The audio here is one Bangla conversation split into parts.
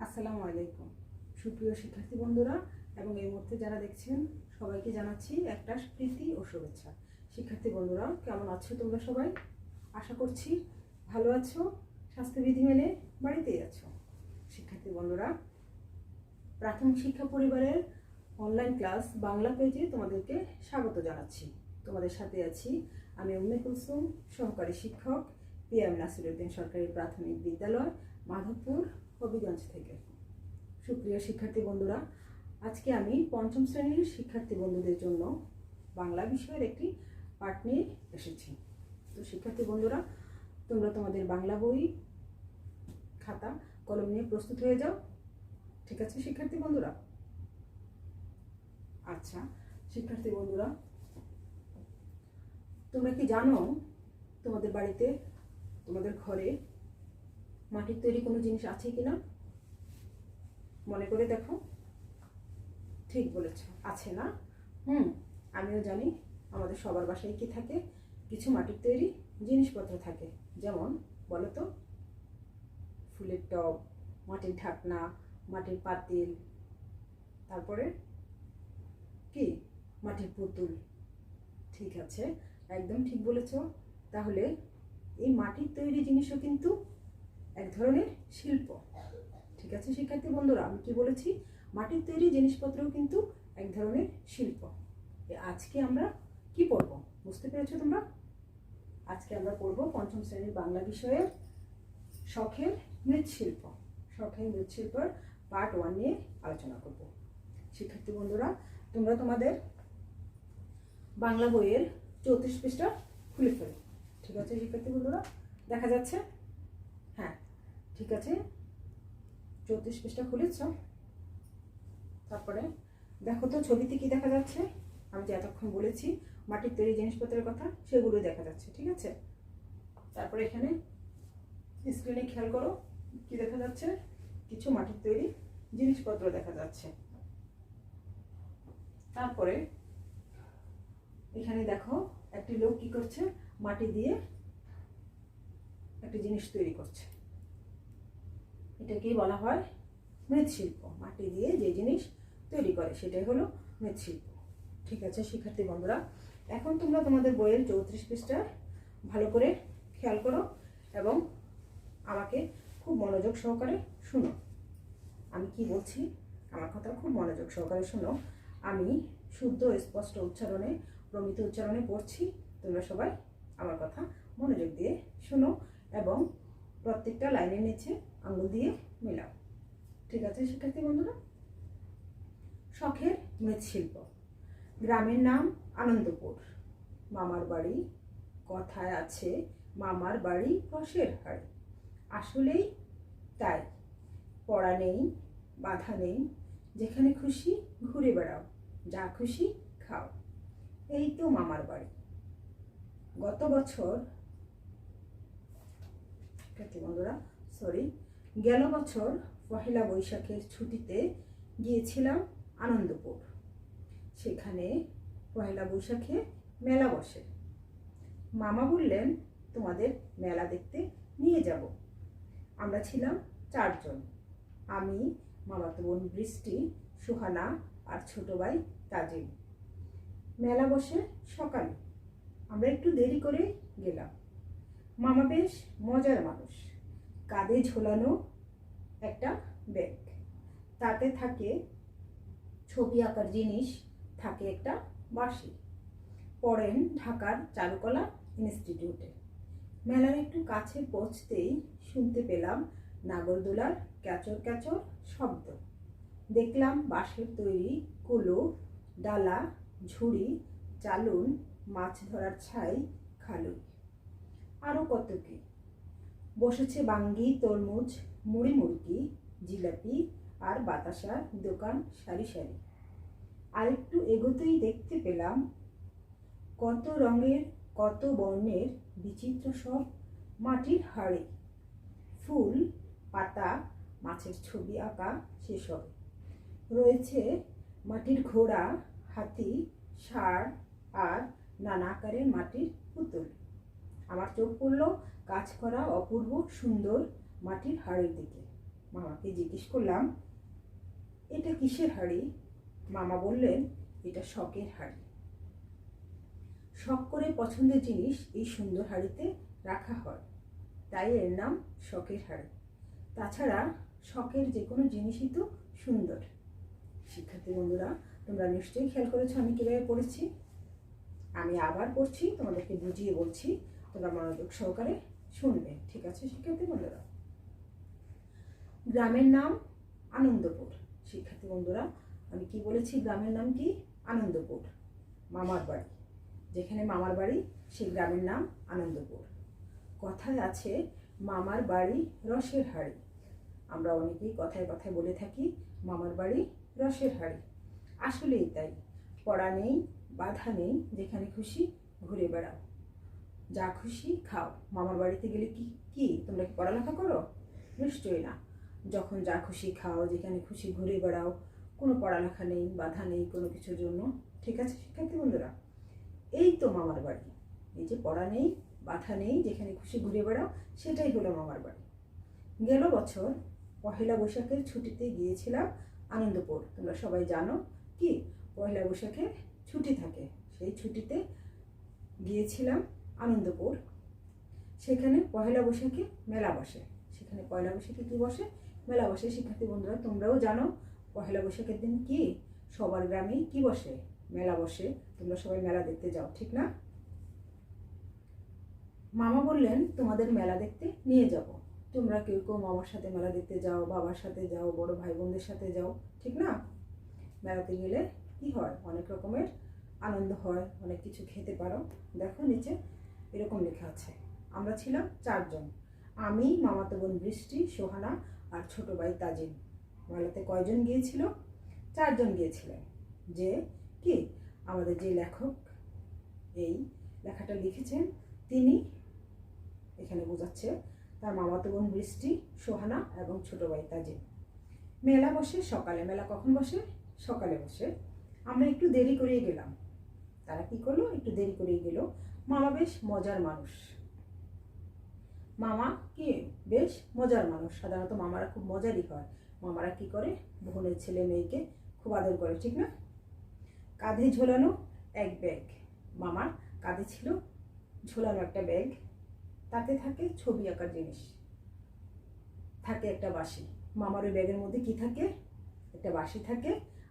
আসসালামু আলাইকুম সুপ্রিয় শিক্ষার্থী বন্ধুরা এবং এই মুহূর্তে যারা দেখছেন সবাইকে জানাচ্ছি একটা প্রীতি ও শুভেচ্ছা। শিক্ষার্থী বন্ধুরা কেমন আছো তোমরা সবাই? আশা করছি ভালো আছো, স্বাস্থ্যবিধি মেনে বাড়িতেই আছো। শিক্ষার্থী বন্ধুরা, প্রাথমিক শিক্ষা পরিবারের অনলাইন ক্লাস বাংলা পেজে তোমাদেরকে স্বাগত জানাচ্ছি। তোমাদের সাথে আছি আমি উম্মে কুলসুম, সহকারী শিক্ষক, PM নাসিরউদ্দিন সরকারি প্রাথমিক বিদ্যালয়, মাধবপুর, হবিগঞ্জ থেকে। সুপ্রিয় শিক্ষার্থী বন্ধুরা, আজকে আমি পঞ্চম শ্রেণীর শিক্ষার্থী বন্ধুদের জন্য বাংলা বিষয়ের একটি পাঠ নিয়ে এসেছি। তো শিক্ষার্থী বন্ধুরা, তোমরা তোমাদের বাংলা বই, খাতা, কলম নিয়ে প্রস্তুত হয়ে যাও। ঠিক আছে শিক্ষার্থী বন্ধুরা? আচ্ছা শিক্ষার্থী বন্ধুরা, তোমরা কি জানো তোমাদের বাড়িতে, তোমাদের ঘরে মাটির তৈরি কোনো জিনিস আছে কিনা? মনে করে দেখো। ঠিক বলেছ, আছে না? আমিও জানি আমাদের সবার বাসায় কি থাকে, কিছু মাটির তৈরি জিনিসপত্র থাকে। যেমন বলো তো, ফুলের টব, মাটির ঢাকনা, মাটির পাতিল, তারপরে কি, মাটির পুতুল। ঠিক আছে, একদম ঠিক বলেছ। তাহলে এই মাটির তৈরি জিনিসও কিন্তু এক ধরনের শিল্প। ঠিক আছে শিক্ষার্থী বন্ধুরা, আমি কি বলেছি? মাটির তৈরি জিনিসপত্রও কিন্তু এক ধরনের শিল্প। আজকে আমরা কি পড়ব বুঝতে পেরেছো তোমরা? আজকে আমরা পড়ব পঞ্চম শ্রেণীর বাংলা বিষয়ের শখের মৃৎশিল্প। শখের মৃৎশিল্পের পার্ট 1 নিয়ে আলোচনা করব। শিক্ষার্থী বন্ধুরা, তোমরা তোমাদের বাংলা বইয়ের 34 পৃষ্ঠা খুলে ফেলো। ঠিক আছে শিক্ষার্থী বন্ধুরা, দেখা যাচ্ছে? হ্যাঁ ঠিক আছে, 34 পৃষ্ঠা খুলেছ? তারপরে দেখো তো ছবিতে কি দেখা যাচ্ছে। আমি যে এতক্ষণ বলেছি মাটির তৈরি জিনিসপত্রের কথা, সেগুলোই দেখা যাচ্ছে। ঠিক আছে, তারপরে এখানে স্ক্রিনে খেয়াল করো, কি দেখা যাচ্ছে? কিছু মাটির তৈরি জিনিসপত্র দেখা যাচ্ছে। তারপরে এখানে দেখো একটি লোক কি করছে, মাটি দিয়ে একটি জিনিস তৈরি করছে। এটাকেই বলা হয় মৃৎশিল্প। মাটি দিয়ে যে জিনিস তৈরি করে সেটাই হলো মৃৎশিল্প। ঠিক আছে শিক্ষার্থী বন্ধুরা, এখন তোমরা তোমাদের বইয়ের 34 পৃষ্ঠা ভালো করে খেয়াল করো এবং আমাকে খুব মনোযোগ সহকারে শুনো। আমি কি বলছি আমার কথা খুব মনোযোগ সহকারে শুনো। আমি শুদ্ধ স্পষ্ট উচ্চারণে, প্রমিত উচ্চারণে পড়ছি। তোমরা সবাই আমার কথা মনোযোগ দিয়ে শোনো এবং প্রত্যেকটা লাইনের নিচে আঙুল দিয়ে মেলাও। ঠিক আছে শিক্ষার্থী বন্ধুরা? শখের মৃৎশিল্প। গ্রামের নাম আনন্দপুর। মামার বাড়ি, কথায় আছে মামার বাড়ি রসের হাড়ি। আসলেই তাই, পড়া নেই, বাধা নেই, যেখানে খুশি ঘুরে বেড়াও, যা খুশি খাও, এই তো মামার বাড়ি। গত বছর, বন্ধুরা গেল বছর পহেলা বৈশাখের ছুটিতে গিয়েছিলাম আনন্দপুর। সেখানে পহেলা বৈশাখে মেলা বসে। মামা বললেন তোমাদের মেলা দেখতে নিয়ে যাব। আমরা ছিলাম 4 জন, আমি, মামাতো বোন বৃষ্টি, সুহানা আর ছোট ভাই তাজিম। মেলা বসে সকালে, আমরা একটু দেরি করে গেলাম। মামা বেশ মজার মানুষ। কাঁধে ঝোলানো একটা ব্যাগ, তাতে থাকে ছবি আঁকার জিনিস, থাকে একটা বাঁশি। পড়েন ঢাকার চারুকলা ইনস্টিটিউটে। মেলার একটু কাছে পৌঁছতেই শুনতে পেলাম নাগরদোলার ক্যাচর ক্যাচর শব্দ। দেখলাম বাঁশের তৈরি কুলো, ডালা, ঝুড়ি, চালুন, মাছ ধরার ছাই, খালুই, আরও কত কি। বসেছে বাঙ্গি, তরমুজ, মুড়ি মুড়কি, জিলাপি আর বাতাসার দোকান সারি সারি। আরেকটু এগোতেই দেখতে পেলাম কত রঙের, কত বর্ণের বিচিত্র সব মাটির হাড়ি। ফুল, পাতা, মাছের ছবি আঁকা সেসব। রয়েছে মাটির ঘোড়া, হাতি, ষাঁড় আর নানা আকারের মাটির পুতুল। আমার চোখ পড়ল কাজ করা অপূর্ব সুন্দর মাটির হাড়ির দিকে। মামাকে জিজ্ঞেস করলাম এটা কিসের হাঁড়ি? মামা বললেন এটা শখের হাঁড়ি। শখ করে পছন্দের জিনিস এই সুন্দর হাঁড়িতে রাখা হয়, তাই এর নাম শখের হাঁড়ি। তাছাড়া শখের যে কোনো জিনিসই তো সুন্দর। শিক্ষার্থী বন্ধুরা, তোমরা নিশ্চয়ই খেয়াল করেছো আমি কীভাবে পড়েছি। আমি আবার পড়ছি, তোমাদেরকে বুঝিয়ে বলছি, তোমরা মনোযোগ সহকারে শুনবে। ঠিক আছে শিক্ষার্থী বন্ধুরা? গ্রামের নাম আনন্দপুর। শিক্ষার্থী বন্ধুরা, আমি কি বলেছি? গ্রামের নাম কি? আনন্দপুর। মামার বাড়ি, যেখানে মামার বাড়ি সেই গ্রামের নাম আনন্দপুর। কথায় আছে মামার বাড়ি রসের হাঁড়ি। আমরা অনেকেই কথায় কথায় বলে থাকি মামার বাড়ি রসের হাঁড়ি। আসলেই তাই। পড়া নেই, বাধা নেই, যেখানে খুশি ঘুরে বেড়াও, যা খুশি খাও। মামার বাড়িতে গেলে কি কি তোমরা কি পড়ালেখা করো? নিশ্চয়ই না। যখন যা খুশি খাও, যেখানে খুশি ঘুরে বেড়াও, কোনো পড়ালেখা নেই, বাধা নেই কোনো কিছুর জন্য। ঠিক আছে শিক্ষার্থী বন্ধুরা? এই তো মামার বাড়ি। এই যে পড়া নেই, বাধা নেই, যেখানে খুশি ঘুরে বেড়াও, সেটাই হলো মামার বাড়ি। গেল বছর পহেলা বৈশাখের ছুটিতে গিয়েছিলাম আনন্দপুর। তোমরা সবাই জানো কি পহেলা বৈশাখে ছুটি থাকে, সেই ছুটিতে গিয়েছিলাম আনন্দপুর। সেখানে পহেলা বৈশাখে মেলা বসে। সেখানে পয়লা বৈশাখে কি বসে? মেলা বসে। শিক্ষার্থী বন্ধুরা, তোমরাও জানো পহেলা বৈশাখের দিন কি সবার গ্রামেই কি বসে? মেলা বসে। তোমরা সবাই মেলা দেখতে যাও, ঠিক না? মামা বললেন তোমাদের মেলা দেখতে নিয়ে যাব। তোমরা কেউ কেউ মামার সাথে মেলা দেখতে যাও, বাবার সাথে যাও, বড় ভাই বোনদের সাথে যাও, ঠিক না? মেলাতে গেলে কি হয়? অনেক রকমের আনন্দ হয়, অনেক কিছু খেতে পারো। দেখো নিচে এরকম লেখা আছে। আমরা ছিলাম 4 জন। আমি, মামাতো বোন বৃষ্টি, সোহানা আর ছোট ভাই তাজিম। মেলাতে কয়জন গিয়েছিল? 4 জন গিয়েছিলেন। যে কি আমাদের যে লেখক এই লেখাটা লিখেছেন, তিনি এখানে বোঝাচ্ছে তার মামাতো বোন বৃষ্টি, সোহানা এবং ছোট ভাই তাজিম। মেলা বসে সকালে। মেলা কখন বসে? সকালে বসে। আমরা একটু দেরি করেই গেলাম। তারা কি করলো? একটু দেরি করেই গেল। মামা বেশ মজার মানুষ। মামা কি বেশ মজার মানুষ। সাধারণত মামারা খুব মজারই হয়। মামারা কি করে? বোনের ছেলে মেয়েকে খুব আদর করে, ঠিক না? কাঁধে ঝোলানো এক ব্যাগ। মামার কাঁধে ছিল ঝোলানো একটা ব্যাগ। তাতে থাকে ছবি আঁকার জিনিস, থাকে একটা বাঁশি। মামার ওই ব্যাগের মধ্যে কি থাকে? একটা বাঁশি থাকে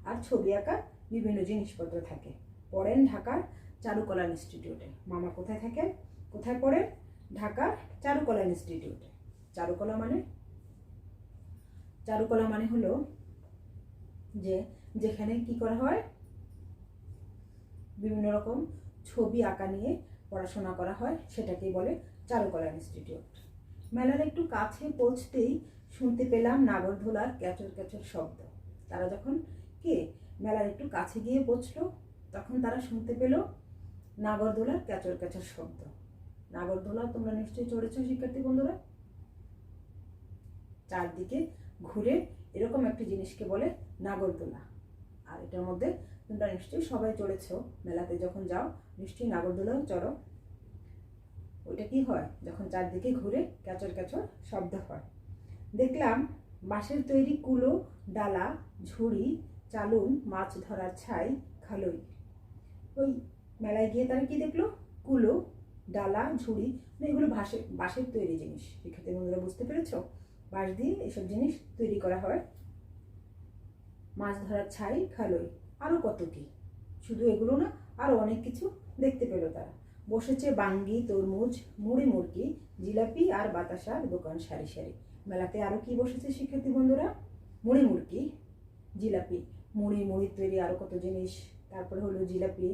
আর ছবি আঁকার বিভিন্ন জিনিসপত্র থাকে। পড়েন ঢাকার চারুকলা ইনস্টিটিউটে। মামা কোথায় থাকেন? কোথায় পড়েন? ঢাকার চারুকলা ইনস্টিটিউটে। চারুকলা মানে হলো যে যেখানে কি করা হয়? বিভিন্ন রকম ছবি আঁকা নিয়ে পড়াশোনা করা হয়, সেটাকেই বলে চারুকলা ইনস্টিটিউট। মেলার একটু কাছে পৌঁছতেই শুনতে পেলাম নাগরদোলার ক্যাচর ক্যাচর শব্দ। তারা যখন কি মেলার একটু কাছে গিয়ে পৌঁছলো, তখন তারা শুনতে পেল নাগরদোলার ক্যাচর ক্যাচর শব্দ। নাগরদোলা তোমরা নিশ্চয়ই চড়েছো শিক্ষার্থী বন্ধুরা? চারদিকে ঘুরে এরকম একটি জিনিসকে বলে নাগরদোলা। আর এটার মধ্যে তোমরা নিশ্চয়ই সবাই চড়েছো। মেলাতে যখন যাও নিশ্চয়ই নাগরদোলাও চড়ো। ওইটা কি হয়? যখন চারদিকে ঘুরে ক্যাচর ক্যাচর শব্দ হয়। দেখলাম বাঁশের তৈরি কুলো, ডালা, ঝুড়ি, চালুন, মাছ ধরার ছাই, খালই। ওই মেলায় গিয়ে তারা কি দেখলো? কুলো, ডালা, ঝুড়ি, এগুলো বাঁশের তৈরি জিনিস। শিক্ষার্থী বন্ধুরা বুঝতে পেরেছ? বাঁশ দিয়ে এসব জিনিস তৈরি করা হয়। মাছ ধরার ছাই, খালই, আরো কত কি। শুধু এগুলো না, আরো অনেক কিছু দেখতে পেল তারা। বসেছে বাঙ্গি, তরমুজ, মুড়ি মুড়কি, জিলাপি আর বাতাসার দোকান সারি সারি। মেলাতে আরো কি বসেছে শিক্ষার্থী বন্ধুরা? মুড়ি মুড়কি, জিলাপি, মুড়ি তৈরি আরো কত জিনিস। তারপরে হলো জিলাপি,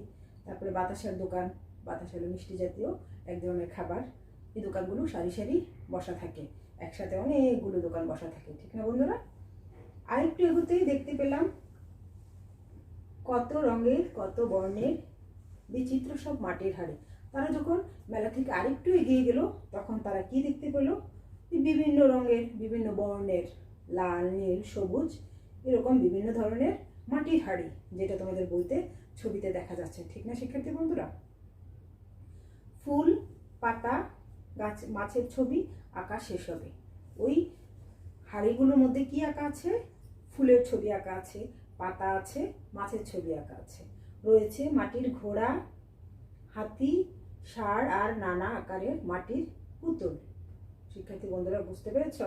তারপরে বাতাসার দোকান। বাতাস হলো মিষ্টি জাতীয় এক ধরনের খাবার। এই দোকানগুলো সারি সারি বসা থাকে, একসাথে অনেকগুলো দোকান বসা থাকে, ঠিক না বন্ধুরা? আরেকটু এগোতেই দেখতে পেলাম কত রঙের, কত বর্ণের বিচিত্র সব মাটির হাঁড়ি। তারা যখন মেলা থেকে আরেকটু এগিয়ে গেল, তখন তারা কি দেখতে পেল? বিভিন্ন রঙের, বিভিন্ন বর্ণের, লাল, নীল, সবুজ, এরকম বিভিন্ন ধরনের মাটির হাঁড়ি, যেটা তোমাদের বইতে ছবিতে দেখা যাচ্ছে, ঠিক না শিক্ষার্থী বন্ধুরা? ফুল, পাতা, গাছ, মাছের ছবি আঁকা শেষ হবে। ওই হাঁড়িগুলোর মধ্যে কি আঁকা আছে? ফুলের ছবি আঁকা আছে, পাতা আছে, মাছের ছবি আঁকা আছে, রয়েছে মাটির ঘোড়া, হাতি, ষাঁড় আর নানা আকারের মাটির পুতুল। শিক্ষার্থী বন্ধুরা বুঝতে পেরেছ?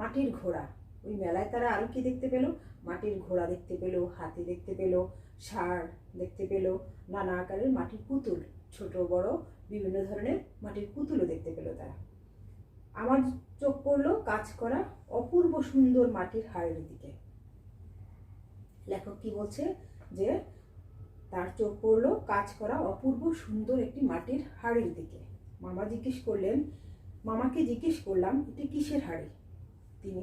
মাটির ঘোড়া, ওই মেলায় তারা আরো কি দেখতে পেল? মাটির ঘোড়া দেখতে পেল, হাতি দেখতে পেল, ষাঁড় দেখতে পেল, নানা আকারের মাটির পুতুল, ছোট বড় বিভিন্ন ধরনের মাটির পুতুলও দেখতে পেল তারা। আমার চোখ পড়লো কাজ করা অপূর্ব সুন্দর মাটির হাড়ির দিকে। লেখক কি বলছে? যে তার চোখ পড়লো কাজ করা অপূর্ব সুন্দর একটি মাটির হাড়ির দিকে। মামাকে জিজ্ঞেস করলাম এটা কিসের হাড়ি? তিনি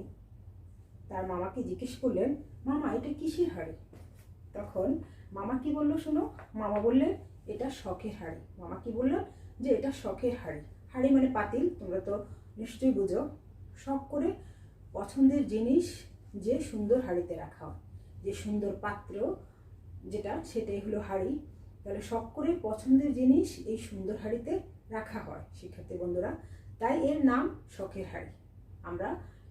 তার মামাকে জিজ্ঞেস করলেন, মামা এটা কিসের হাড়ি? তখন মামা কি বললো শোনো? মামা বললেন এটা শখের হাড়ি। মামা কি বললেন? যে এটা শখের হাড়ি। হাড়ি মানে পাতিল, তোমরা তো নিশ্চয়ই বুঝো। শখ করে পছন্দের জিনিস যে সুন্দর হাড়িতে রাখা হয়, যে সুন্দর পাত্র যেটা, সেটাই হলো হাড়ি। তাহলে শখ করে পছন্দের জিনিস এই সুন্দর হাড়িতে রাখা হয় শিক্ষার্থী বন্ধুরা, তাই এর নাম শখের হাড়ি। আমরা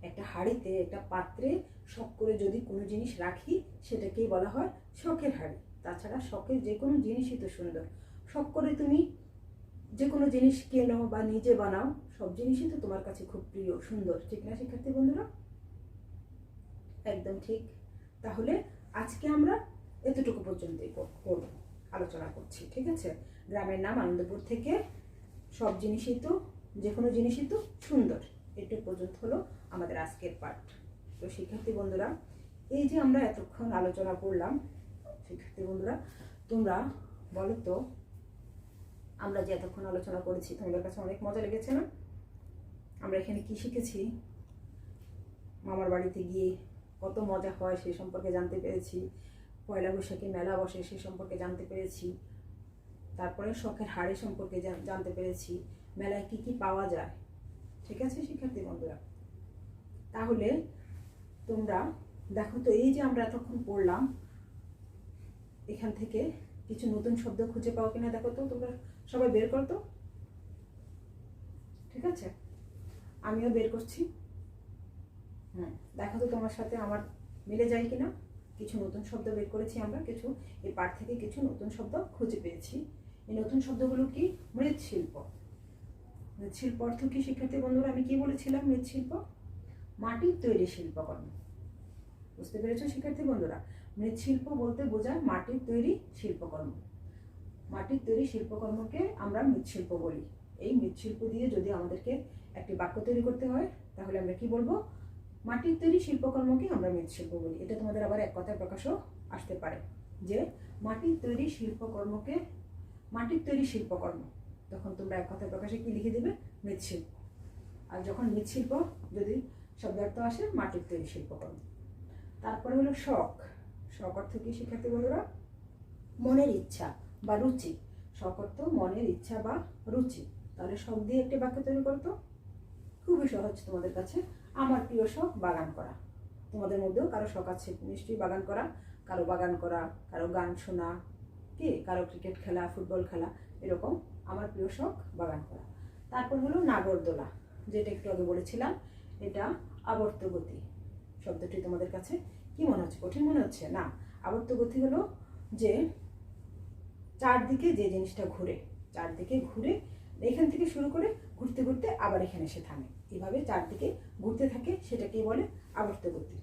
একটা হাড়িতে, একটা পাত্রে শখ করে যদি কোনো জিনিস রাখি সেটাকেই বলা হয় শখের হাড়ি। তাছাড়া শখের যে কোনো জিনিসই তো সুন্দর। শখ করে তুমি যে কোনো জিনিস কেনো বা নিজে বানাও, সব জিনিসই তো তোমার কাছে খুব প্রিয়, সুন্দর, ঠিক না শিক্ষার্থী বন্ধুরা? একদম ঠিক। তাহলে আজকে আমরা এতটুকু পর্যন্তই করব, আলোচনা করছি, ঠিক আছে? গ্রামের নাম আনন্দপুর থেকে সব জিনিসই তো, যে কোনো জিনিসই তো সুন্দর, এটুকু পর্যন্ত হলো আমাদের আজকের পাঠ। তো শিক্ষার্থী বন্ধুরা, এই যে আমরা এতক্ষণ আলোচনা করলাম, শিক্ষার্থী বন্ধুরা তোমরা বলো তো, আমরা যে এতক্ষণ আলোচনা করেছি তোমাদের কাছে অনেক মজা লেগেছে না? আমরা এখানে কি শিখেছি? মামার বাড়িতে গিয়ে কত মজা হয় সে সম্পর্কে জানতে পেরেছি, পয়লা বৈশাখে মেলা বসে সে সম্পর্কে জানতে পেরেছি, তারপরে শখের হাড়ি সম্পর্কে জানতে পেরেছি, মেলায় কি কি পাওয়া যায়, ঠিক আছে শিক্ষার্থী বন্ধুরা? তাহলে তোমরা দেখো তো, এই যে আমরা এতক্ষণ পড়লাম, এখান থেকে কিছু নতুন শব্দ খুঁজে পাও কিনা দেখো তো, তোমরা সবাই বের করতো, ঠিক আছে? আমিও বের করছি। দেখো তো তোমার সাথে আমার মিলে যায় কিনা। কিছু নতুন শব্দ বের করেছি আমরা, কিছু এই পাঠ থেকে কিছু নতুন শব্দ খুঁজে পেয়েছি। এই নতুন শব্দগুলো কি? মৃৎশিল্প। মৃৎশিল্প অর্থ কি শিক্ষার্থী বন্ধুরা? আমি কি বলেছিলাম? মৃৎশিল্প মাটির তৈরি শিল্পকর্ম। বুঝতে পেরেছো শিক্ষার্থী বন্ধুরা? মৃৎশিল্প বলতে বোঝায় মাটির তৈরি শিল্পকর্ম। মাটির তৈরি শিল্পকর্মকে আমরা মৃৎশিল্প বলি। এই মৃৎশিল্প দিয়ে যদি আমাদেরকে একটি বাক্য তৈরি করতে হয়, তাহলে আমরা কি বলবো? মাটির তৈরি শিল্পকর্মকে আমরা মৃৎশিল্প বলি। এটা তোমাদের আবার এক কথায় প্রকাশও আসতে পারে যে মাটির তৈরি শিল্পকর্মকে, মাটির তৈরি শিল্পকর্ম, তখন তোমরা এক কথায় প্রকাশে কি লিখে দেবে? মৃৎশিল্প। আর যখন মৃৎশিল্প যদি শব্দার্থ আসে মাটির তৈরি শিল্পকর্ম। তারপরে হলো শখ। শখ অর্থ কি শিক্ষার্থী বন্ধুরা? মনের ইচ্ছা বা রুচি। শখ অর্থ মনের ইচ্ছা বা রুচি। তাহলে শখ দিয়ে একটি বাক্য তৈরি করতো। খুবই সহজ তোমাদের কাছে। আমার প্রিয় শখ বাগান করা। তোমাদের মধ্যেও কারো শখ আছে নিশ্চয়ই বাগান করা, কারো বাগান করা, কারো গান শোনা, কি কারো ক্রিকেট খেলা, ফুটবল খেলা, এরকম আমার প্রিয় শখ বাগান করা। তারপর হলো নাগরদোলা, যেটা একটু আগে বলেছিলাম, এটা আবর্তগতি। শব্দটি তোমাদের কাছে কি মনে হচ্ছে? কঠিন মনে হচ্ছে না? আবর্তগতি হলো যে চারদিকে যে জিনিসটা ঘুরে, চারদিকে ঘুরে, এখান থেকে শুরু করে ঘুরতে ঘুরতে আবার এখানে এসে থামে, এভাবে চারদিকে ঘুরতে থাকে, সেটাকেই বলে আবর্তগতি।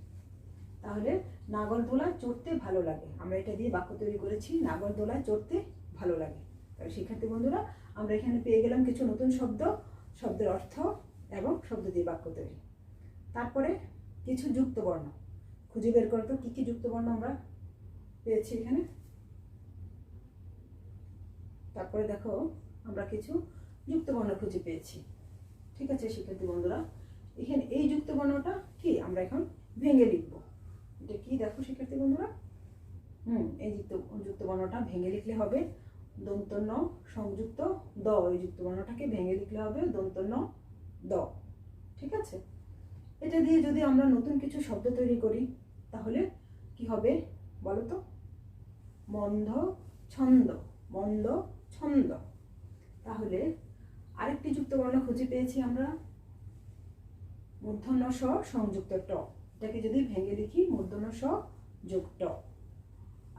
তাহলে নাগরদোলায় চড়তে ভালো লাগে, আমরা এটা দিয়ে বাক্য তৈরি করেছি, নাগরদোলায় চড়তে ভালো লাগে। তাহলে শিক্ষার্থী বন্ধুরা, আমরা এখানে পেয়ে গেলাম কিছু নতুন শব্দ, শব্দের অর্থ এবং শব্দ দিয়ে বাক্য তৈরি। তারপরে কিছু যুক্ত বর্ণ খুঁজে বের করতো, কি কি যুক্ত বর্ণ আমরা পেয়েছি এখানে। তারপরে দেখো আমরা কিছু যুক্ত বর্ণ খুঁজে পেয়েছি, ঠিক আছে শিক্ষার্থী বন্ধুরা? এখানে এই যুক্ত বর্ণটা কি আমরা এখন ভেঙে লিখব। এটা কি দেখো শিক্ষার্থী বন্ধুরা? এই যুক্ত বর্ণটা ভেঙে লিখলে হবে দন্ত ন সংযুক্ত দ। এই যুক্ত বর্ণটাকে ভেঙে লিখলে হবে দন্ত ন দ, ঠিক আছে? এটা দিয়ে যদি আমরা নতুন কিছু শব্দ তৈরি করি তাহলে কি হবে বলো তো? মন্দ ছন্দ, মন্দ ছন্দ। তাহলে আরেকটি যুক্ত বর্ণ খুঁজে পেয়েছি আমরা, মূর্ধন্য স সংযুক্ত ট, এটাকে যদি ভেঙে লিখি মূর্ধন্য স যোগ ট।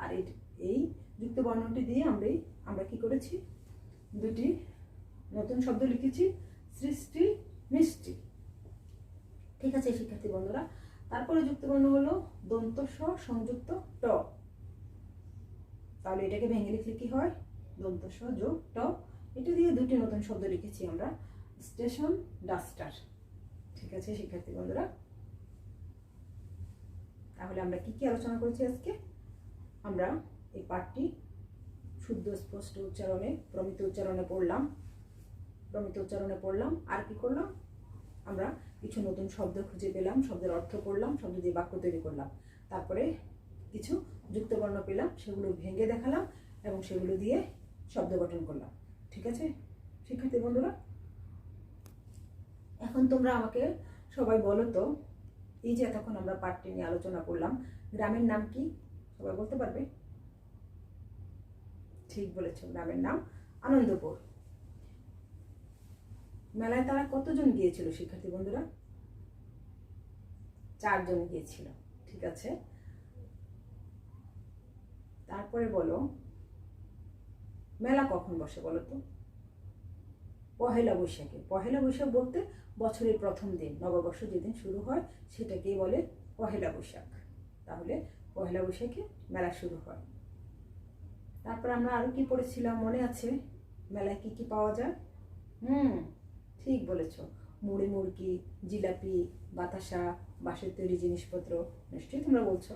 আর এই যুক্ত বর্ণটি দিয়ে আমরা কি করেছি, দুটি নতুন শব্দ লিখেছি, সৃষ্টি মিষ্টি। ঠিক আছে শিক্ষার্থী বন্ধুরা, তারপরে যুক্ত বর্ণ হলো দন্ত স সংযুক্ত ট। তাহলে এটাকে ভেঙে লিখলে কি হয়, দন্ত স যোগ ট। এটা দিয়ে দুটি নতুন শব্দ লিখেছি আমরা, স্টেশন ডাস্টার। ঠিক আছে শিক্ষার্থী বন্ধুরা, তাহলে আমরা কি কি আলোচনা করেছি আজকে? আমরা এই পাঠটি শুদ্ধ স্পষ্ট উচ্চারণে প্রমিত উচ্চারণে পড়লাম। আর কি করলাম, আমরা কিছু নতুন শব্দ খুঁজে পেলাম, শব্দের অর্থ পড়লাম, শব্দ দিয়ে বাক্য তৈরি করলাম। তারপরে কিছু যুক্তবর্ণ পেলাম, সেগুলো ভেঙে দেখালাম এবং সেগুলো দিয়ে শব্দ গঠন করলাম। ঠিক আছে শিক্ষার্থী বন্ধুরা, এখন তোমরা আমাকে সবাই বলো তো, এই যে এতক্ষণ আমরা পাঠটি নিয়ে আলোচনা করলাম, গ্রামের নাম কি সবাই বলতে পারবে? ঠিক বলেছ, গ্রামের নাম আনন্দপুর। মেলায় তারা কতজন গিয়েছিল শিক্ষার্থী বন্ধুরা? 4 জন গিয়েছিল। ঠিক আছে, তারপরে বলো মেলা কখন বসে বলো তো? পহেলা বৈশাখে। পহেলা বৈশাখ বলতে বছরের প্রথম দিন, নববর্ষ যেদিন শুরু হয় সেটাকেই বলে পহেলা বৈশাখ। তাহলে পহেলা বৈশাখে মেলা শুরু হয়। তারপর আমরা আরো কি পড়েছিলাম মনে আছে? মেলায় কি কি পাওয়া যায়? ঠিক বলেছ, মুড়ি মুড়কি, জিলাপি, বাতাসা, বাঁশের তৈরি জিনিসপত্র, নিশ্চয়ই তোমরা বলছো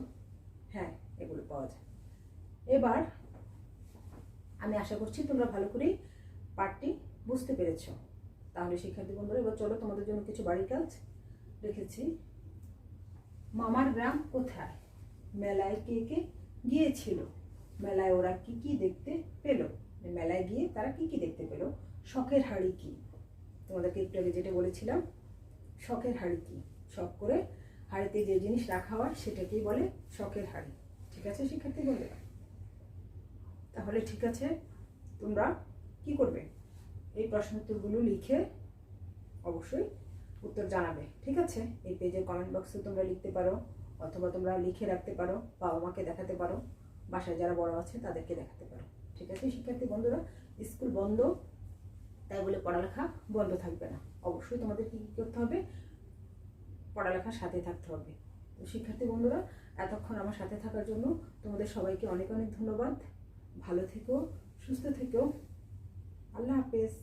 হ্যাঁ এগুলো পাওয়া যায়। এবার আমি আশা করছি তোমরা ভালো করেই পাঠটি বুঝতে পেরেছ। তাহলে শিক্ষার্থী বন্ধুরা, এবার চলো তোমাদের জন্য কিছু বাড়ির কাজ রেখেছি। মামার গ্রাম কোথায়? মেলায় কে কে গিয়েছিল? মেলায় ওরা কি কি দেখতে পেল? মেলায় গিয়ে তারা কি কি দেখতে পেল? শখের হাড়ি কি? তোমাদেরকে একটু আগে যেটা বলেছিলাম, শখের হাড়ি কি? শখ করে হাড়িতে যে জিনিস রাখা হয় সেটাকেই বলে শখের হাড়ি। ঠিক আছে শিক্ষার্থী বন্ধুরা, তাহলে ঠিক আছে, তোমরা কি করবে, এই প্রশ্ন উত্তরগুলো লিখে অবশ্যই উত্তর জানাবে। ঠিক আছে, এই পেজের কমেন্ট বক্সে তোমরা লিখতে পারো, অথবা তোমরা লিখে রাখতে পারো, বাবা মাকে দেখাতে পারো, বাসায় যারা বড় আছে তাদেরকে দেখাতে পারো। ঠিক আছে শিক্ষার্থী বন্ধুরা, স্কুল বন্ধ তাই বলে পড়ালেখা বন্ধ থাকবে না। অবশ্যই তোমাদের কি করতে হবে, পড়ালেখার সাথে থাকতে হবে। তো শিক্ষার্থী বন্ধুরা, এতক্ষণ আমার সাথে থাকার জন্য তোমাদের সবাইকে অনেক অনেক ধন্যবাদ। ভালো থেকো, সুস্থ থেকো, আল্লাহ হাফেজ।